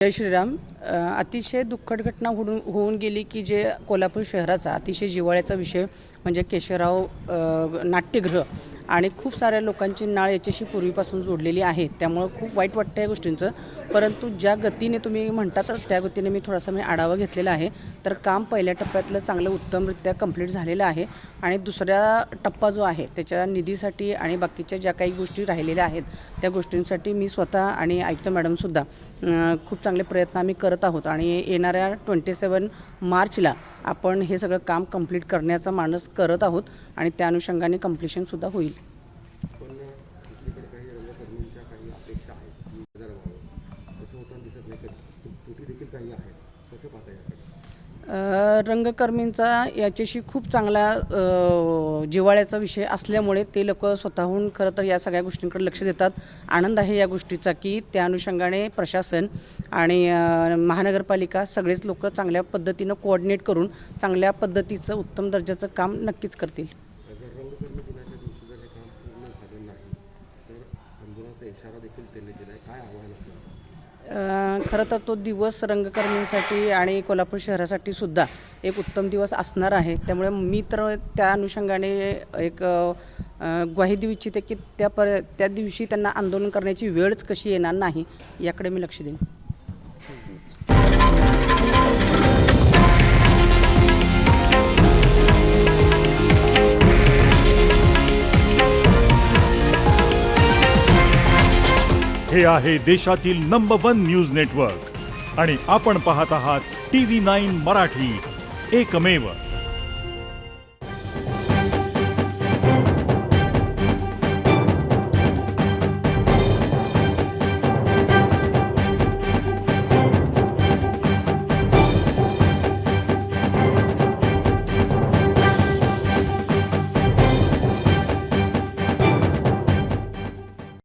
जय श्रीराम। अतिशय दुःखद घटना होऊन गेली की जे कोल्हापूर शहराचा अतिशय जिव्हाळ्याचा विषय म्हणजे केशवराव नाट्यगृह आणि खूप साऱ्या लोकांची नाळ याच्याशी पूर्वीपासून जोडलेली आहे, त्यामुळे खूप वाईट वाटतं या गोष्टींचं। परंतु ज्या गतीने तुम्ही म्हणता तर त्या गतीने मी थोडासा आढावा घेतलेला आहे। तर काम पहिल्या टप्प्यातलं चांगलं उत्तमरित्या कंप्लीट झालेलं आहे आणि दुसऱ्या टप्पा जो आहे त्याच्या निधीसाठी आणि बाकीच्या ज्या काही गोष्टी राहिलेल्या आहेत त्या गोष्टींसाठी मी स्वतः आणि आयुक्त मॅडमसुद्धा खूप चांगले प्रयत्न आम्ही करत आहोत आणि येणाऱ्या 27 मार्चला आपण हे सगळं काम कंप्लीट करण्याचा मानस करत आहोत आणि त्या अनुषंगाने कंप्लीशनसुद्धा होईल। रंगकर्मींचा याच्याशी खूप चांगला जिव्हाळ्याचा विषय असल्यामुळे ते लोक स्वतःहून खरं तर या सगळ्या गोष्टींकडे लक्ष देतात। आनंद आहे या गोष्टीचा की त्या अनुषंगाने प्रशासन आणि महानगरपालिका सगळेच लोक चांगल्या पद्धतीनं कोऑर्डिनेट करून चांगल्या पद्धतीचं उत्तम दर्जाचं काम नक्कीच करतील। खरं तर तो दिवस रंगकर्मींसाठी आणि कोल्हापूर शहरासाठी सुद्धा एक उत्तम दिवस असणार आहे, त्यामुळे मी तर त्या अनुषंगाने एक ग्वाही देऊ इच्छिते की त्या दिवशी त्यांना आंदोलन करण्याची वेळच कशी येणार नाही याकडे मी लक्ष देईन। हे आहे देशातील नंबर 1 न्यूज नेटवर्क आणि आपण पाहत आहात TV9 मराठी, एकमेव।